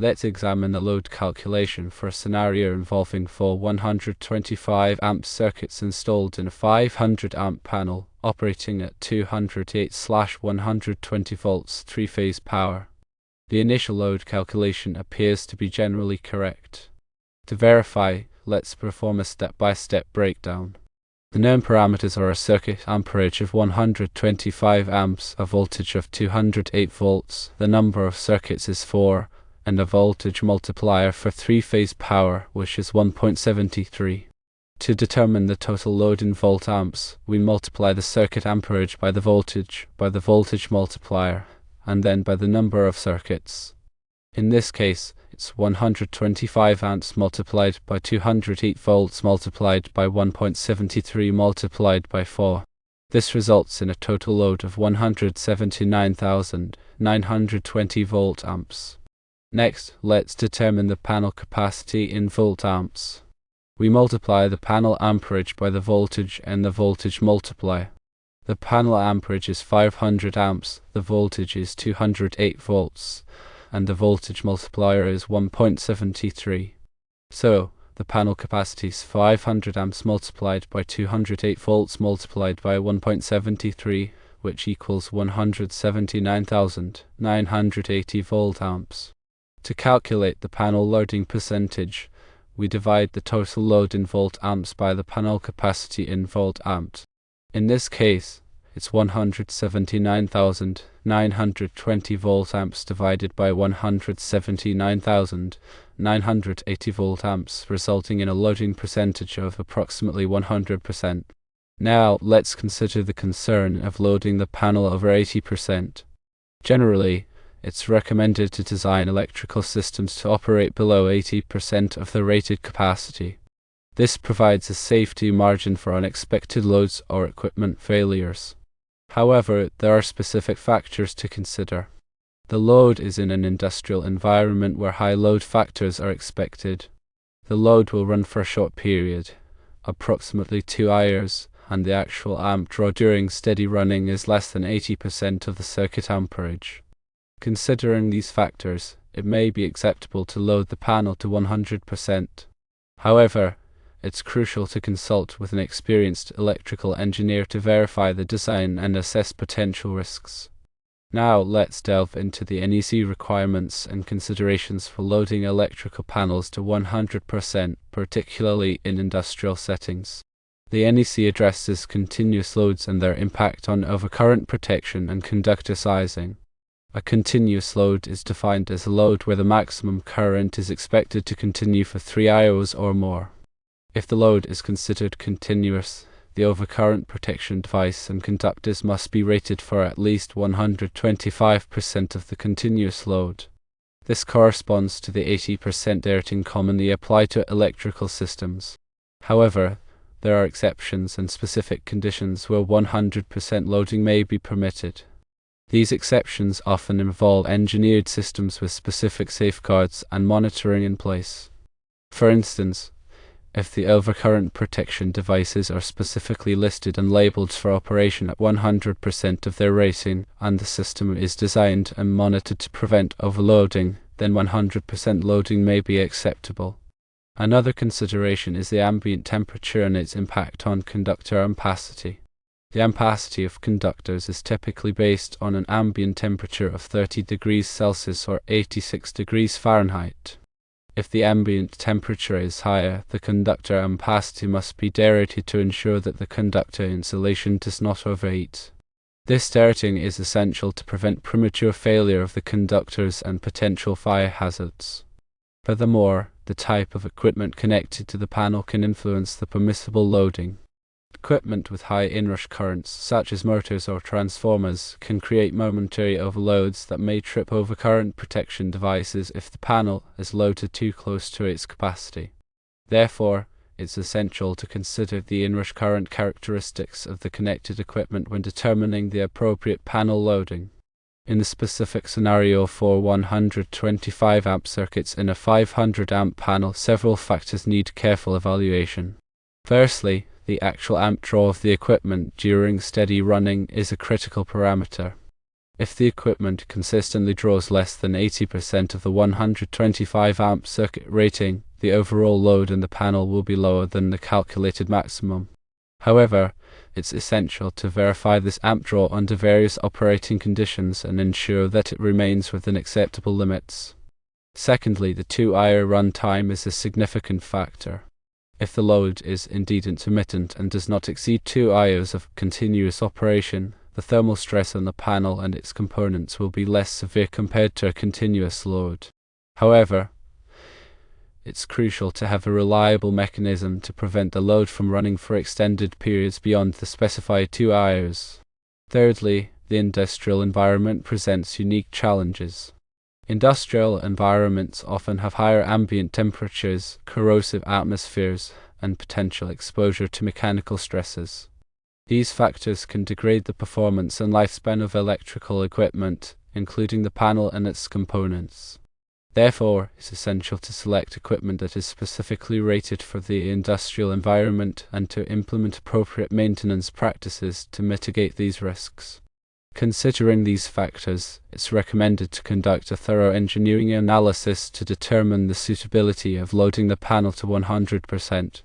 Let's examine the load calculation for a scenario involving four 125 amp circuits installed in a 500 amp panel operating at 208/120 volts 3-phase power. The initial load calculation appears to be generally correct. To verify, let's perform a step-by-step breakdown. The known parameters are a circuit amperage of 125 amps, a voltage of 208 volts, the number of circuits is 4, and a voltage multiplier for 3-phase power, which is 1.73. To determine the total load in volt amps, we multiply the circuit amperage by the voltage multiplier, and then by the number of circuits. In this case, it's 125 amps multiplied by 208 volts multiplied by 1.73 multiplied by 4. This results in a total load of 179,920 volt amps. Next, let's determine the panel capacity in volt amps. We multiply the panel amperage by the voltage and the voltage multiplier. The panel amperage is 500 amps, the voltage is 208 volts, and the voltage multiplier is 1.73. So, the panel capacity is 500 amps multiplied by 208 volts multiplied by 1.73, which equals 179,980 volt amps. To calculate the panel loading percentage, we divide the total load in volt amps by the panel capacity in volt amps. In this case, it's 179,920 volt amps divided by 179,980 volt amps, resulting in a loading percentage of approximately 100%. Now, let's consider the concern of loading the panel over 80%. Generally, it's recommended to design electrical systems to operate below 80% of the rated capacity. This provides a safety margin for unexpected loads or equipment failures. However, there are specific factors to consider. The load is in an industrial environment where high load factors are expected. The load will run for a short period, approximately 2 hours, and the actual amp draw during steady running is less than 80% of the circuit amperage. Considering these factors, it may be acceptable to load the panel to 100%. However, it's crucial to consult with an experienced electrical engineer to verify the design and assess potential risks. Now let's delve into the NEC requirements and considerations for loading electrical panels to 100%, particularly in industrial settings. The NEC addresses continuous loads and their impact on overcurrent protection and conductor sizing. A continuous load is defined as a load where the maximum current is expected to continue for 3 hours or more. If the load is considered continuous, the overcurrent protection device and conductors must be rated for at least 125% of the continuous load. This corresponds to the 80% rating commonly applied to electrical systems. However, there are exceptions and specific conditions where 100% loading may be permitted. These exceptions often involve engineered systems with specific safeguards and monitoring in place. For instance, if the overcurrent protection devices are specifically listed and labeled for operation at 100% of their rating, and the system is designed and monitored to prevent overloading, then 100% loading may be acceptable. Another consideration is the ambient temperature and its impact on conductor ampacity. The ampacity of conductors is typically based on an ambient temperature of 30 degrees Celsius or 86 degrees Fahrenheit. If the ambient temperature is higher, the conductor ampacity must be derated to ensure that the conductor insulation does not overheat. This derating is essential to prevent premature failure of the conductors and potential fire hazards. Furthermore, the type of equipment connected to the panel can influence the permissible loading. Equipment with high inrush currents, such as motors or transformers, can create momentary overloads that may trip overcurrent protection devices if the panel is loaded too close to its capacity. Therefore, it's essential to consider the inrush current characteristics of the connected equipment when determining the appropriate panel loading. In the specific scenario for 125 amp circuits in a 500 amp panel, several factors need careful evaluation. Firstly, the actual amp draw of the equipment during steady running is a critical parameter. If the equipment consistently draws less than 80% of the 125 amp circuit rating, the overall load in the panel will be lower than the calculated maximum. However, it's essential to verify this amp draw under various operating conditions and ensure that it remains within acceptable limits. Secondly, the 2-hour run time is a significant factor. If the load is indeed intermittent and does not exceed 2 hours of continuous operation, the thermal stress on the panel and its components will be less severe compared to a continuous load. However, it's crucial to have a reliable mechanism to prevent the load from running for extended periods beyond the specified 2 hours. Thirdly, the industrial environment presents unique challenges. Industrial environments often have higher ambient temperatures, corrosive atmospheres, and potential exposure to mechanical stresses. These factors can degrade the performance and lifespan of electrical equipment, including the panel and its components. Therefore, it's essential to select equipment that is specifically rated for the industrial environment and to implement appropriate maintenance practices to mitigate these risks. Considering these factors, it's recommended to conduct a thorough engineering analysis to determine the suitability of loading the panel to 100%.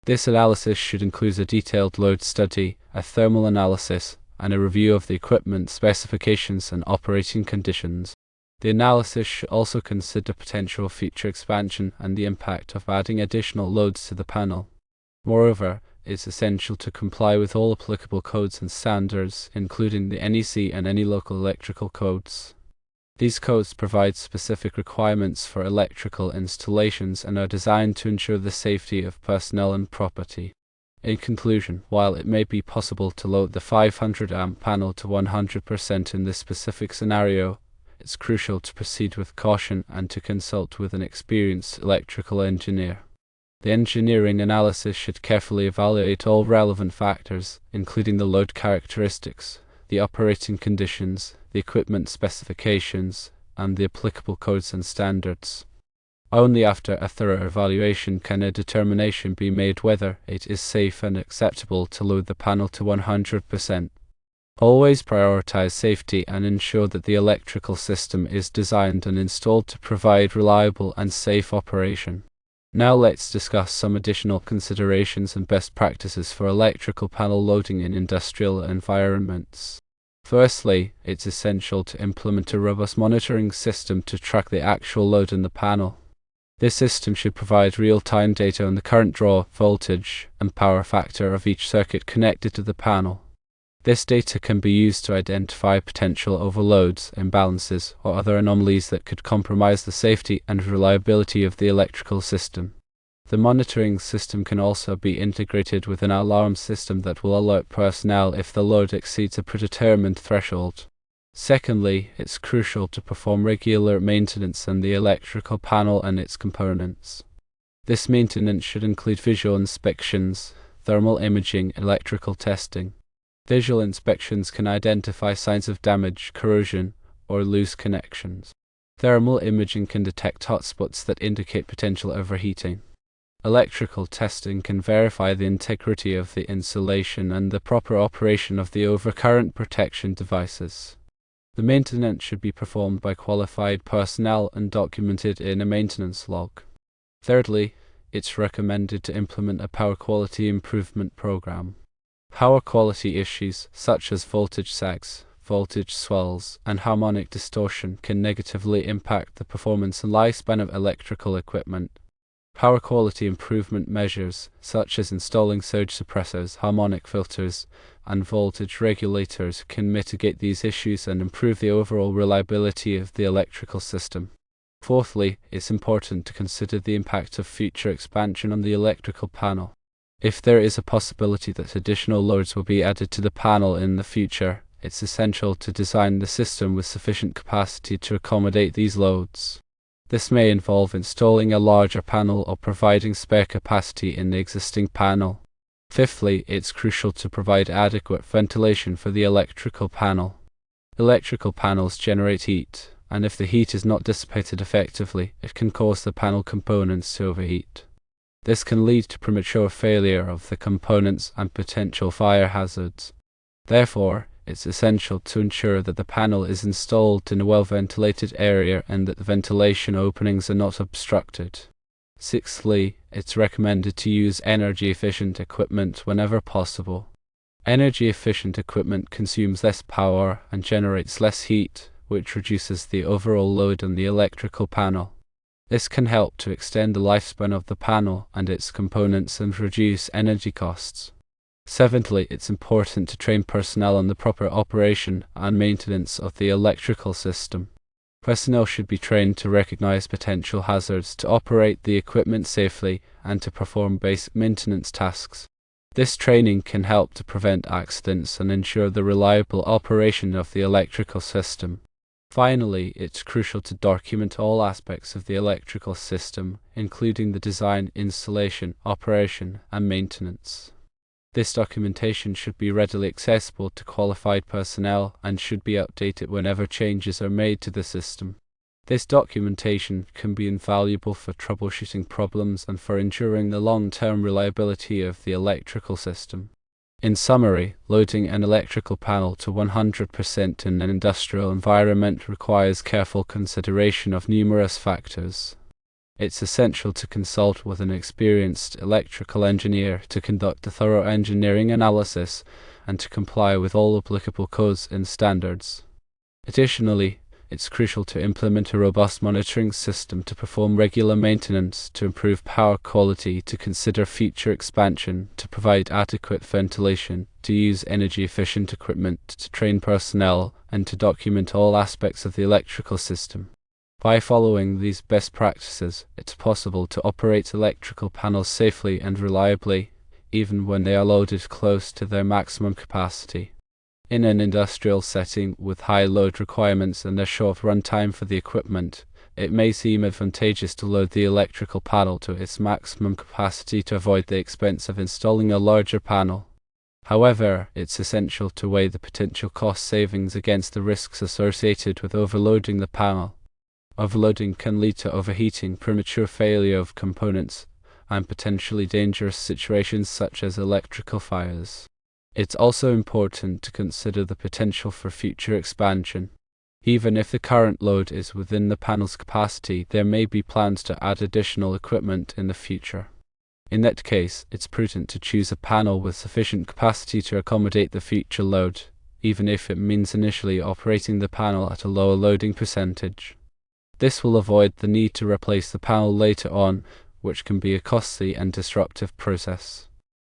This analysis should include a detailed load study, a thermal analysis, and a review of the equipment specifications and operating conditions. The analysis should also consider potential future expansion and the impact of adding additional loads to the panel. Moreover, it is essential to comply with all applicable codes and standards, including the NEC and any local electrical codes. These codes provide specific requirements for electrical installations and are designed to ensure the safety of personnel and property. In conclusion, while it may be possible to load the 500 amp panel to 100% in this specific scenario, it's crucial to proceed with caution and to consult with an experienced electrical engineer. The engineering analysis should carefully evaluate all relevant factors, including the load characteristics, the operating conditions, the equipment specifications, and the applicable codes and standards. Only after a thorough evaluation can a determination be made whether it is safe and acceptable to load the panel to 100%. Always prioritize safety and ensure that the electrical system is designed and installed to provide reliable and safe operation. Now let's discuss some additional considerations and best practices for electrical panel loading in industrial environments. Firstly, it's essential to implement a robust monitoring system to track the actual load in the panel. This system should provide real-time data on the current draw, voltage, and power factor of each circuit connected to the panel. This data can be used to identify potential overloads, imbalances, or other anomalies that could compromise the safety and reliability of the electrical system. The monitoring system can also be integrated with an alarm system that will alert personnel if the load exceeds a predetermined threshold. Secondly, it's crucial to perform regular maintenance on the electrical panel and its components. This maintenance should include visual inspections, thermal imaging, and electrical testing. Visual inspections can identify signs of damage, corrosion, or loose connections. Thermal imaging can detect hotspots that indicate potential overheating. Electrical testing can verify the integrity of the insulation and the proper operation of the overcurrent protection devices. The maintenance should be performed by qualified personnel and documented in a maintenance log. Thirdly, it's recommended to implement a power quality improvement program. Power quality issues such as voltage sags, voltage swells, and harmonic distortion can negatively impact the performance and lifespan of electrical equipment. Power quality improvement measures, such as installing surge suppressors, harmonic filters, and voltage regulators, can mitigate these issues and improve the overall reliability of the electrical system. Fourthly, it's important to consider the impact of future expansion on the electrical panel. If there is a possibility that additional loads will be added to the panel in the future, it's essential to design the system with sufficient capacity to accommodate these loads. This may involve installing a larger panel or providing spare capacity in the existing panel. Fifthly, it's crucial to provide adequate ventilation for the electrical panel. Electrical panels generate heat, and if the heat is not dissipated effectively, it can cause the panel components to overheat. This can lead to premature failure of the components and potential fire hazards. Therefore, it's essential to ensure that the panel is installed in a well-ventilated area and that the ventilation openings are not obstructed. Sixthly, it's recommended to use energy-efficient equipment whenever possible. Energy-efficient equipment consumes less power and generates less heat, which reduces the overall load on the electrical panel. This can help to extend the lifespan of the panel and its components and reduce energy costs. Seventhly, it's important to train personnel on the proper operation and maintenance of the electrical system. Personnel should be trained to recognize potential hazards, to operate the equipment safely, and to perform basic maintenance tasks. This training can help to prevent accidents and ensure the reliable operation of the electrical system. Finally, it's crucial to document all aspects of the electrical system, including the design, installation, operation, and maintenance. This documentation should be readily accessible to qualified personnel and should be updated whenever changes are made to the system. This documentation can be invaluable for troubleshooting problems and for ensuring the long-term reliability of the electrical system. In summary, loading an electrical panel to 100% in an industrial environment requires careful consideration of numerous factors. It's essential to consult with an experienced electrical engineer to conduct a thorough engineering analysis and to comply with all applicable codes and standards. Additionally, it's crucial to implement a robust monitoring system to perform regular maintenance, to improve power quality, to consider future expansion, to provide adequate ventilation, to use energy-efficient equipment, to train personnel, and to document all aspects of the electrical system. By following these best practices, it's possible to operate electrical panels safely and reliably, even when they are loaded close to their maximum capacity. In an industrial setting with high load requirements and a short runtime for the equipment, it may seem advantageous to load the electrical panel to its maximum capacity to avoid the expense of installing a larger panel. However, it's essential to weigh the potential cost savings against the risks associated with overloading the panel. Overloading can lead to overheating, premature failure of components, and potentially dangerous situations such as electrical fires. It's also important to consider the potential for future expansion. Even if the current load is within the panel's capacity, there may be plans to add additional equipment in the future. In that case, it's prudent to choose a panel with sufficient capacity to accommodate the future load, even if it means initially operating the panel at a lower loading percentage. This will avoid the need to replace the panel later on, which can be a costly and disruptive process.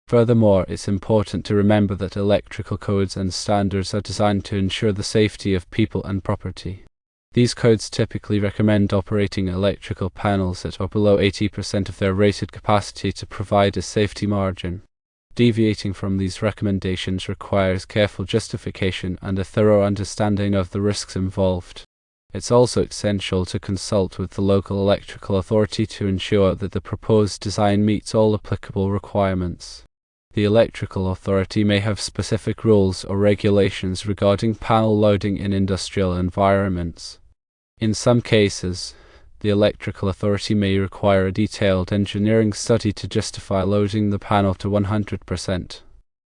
Furthermore, it's important to remember that electrical codes and standards are designed to ensure the safety of people and property. These codes typically recommend operating electrical panels at or below 80% of their rated capacity to provide a safety margin. Deviating from these recommendations requires careful justification and a thorough understanding of the risks involved. It's also essential to consult with the local electrical authority to ensure that the proposed design meets all applicable requirements. The electrical authority may have specific rules or regulations regarding panel loading in industrial environments. In some cases, the electrical authority may require a detailed engineering study to justify loading the panel to 100%.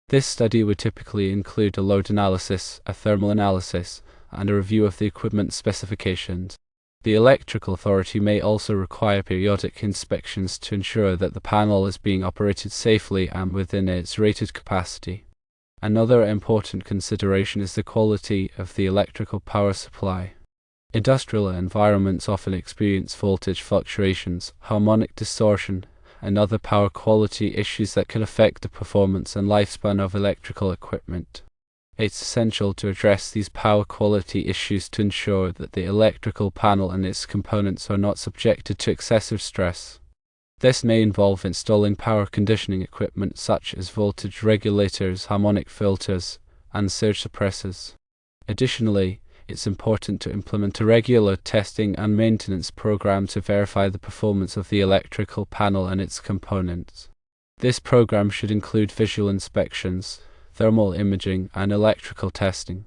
This study would typically include a load analysis, a thermal analysis, and a review of the equipment specifications. The electrical authority may also require periodic inspections to ensure that the panel is being operated safely and within its rated capacity. Another important consideration is the quality of the electrical power supply. Industrial environments often experience voltage fluctuations, harmonic distortion, and other power quality issues that can affect the performance and lifespan of electrical equipment. It's essential to address these power quality issues to ensure that the electrical panel and its components are not subjected to excessive stress. This may involve installing power conditioning equipment such as voltage regulators, harmonic filters, and surge suppressors. Additionally, it's important to implement a regular testing and maintenance program to verify the performance of the electrical panel and its components. This program should include visual inspections, thermal imaging, and electrical testing.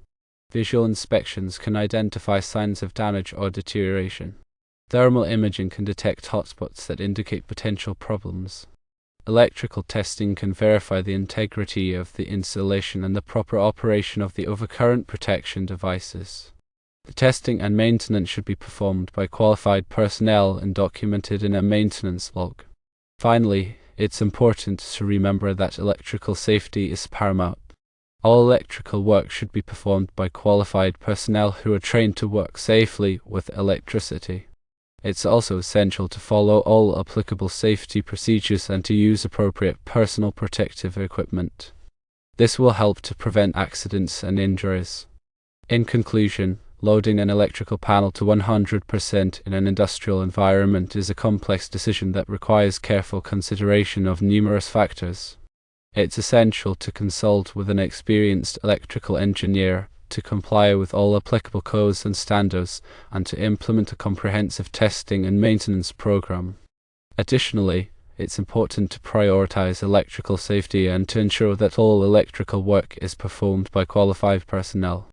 Visual inspections can identify signs of damage or deterioration. Thermal imaging can detect hotspots that indicate potential problems. Electrical testing can verify the integrity of the installation and the proper operation of the overcurrent protection devices. The testing and maintenance should be performed by qualified personnel and documented in a maintenance log. Finally, it's important to remember that electrical safety is paramount. All electrical work should be performed by qualified personnel who are trained to work safely with electricity. It's also essential to follow all applicable safety procedures and to use appropriate personal protective equipment. This will help to prevent accidents and injuries. In conclusion, loading an electrical panel to 100% in an industrial environment is a complex decision that requires careful consideration of numerous factors. It's essential to consult with an experienced electrical engineer to comply with all applicable codes and standards, and to implement a comprehensive testing and maintenance program. Additionally, it's important to prioritize electrical safety and to ensure that all electrical work is performed by qualified personnel.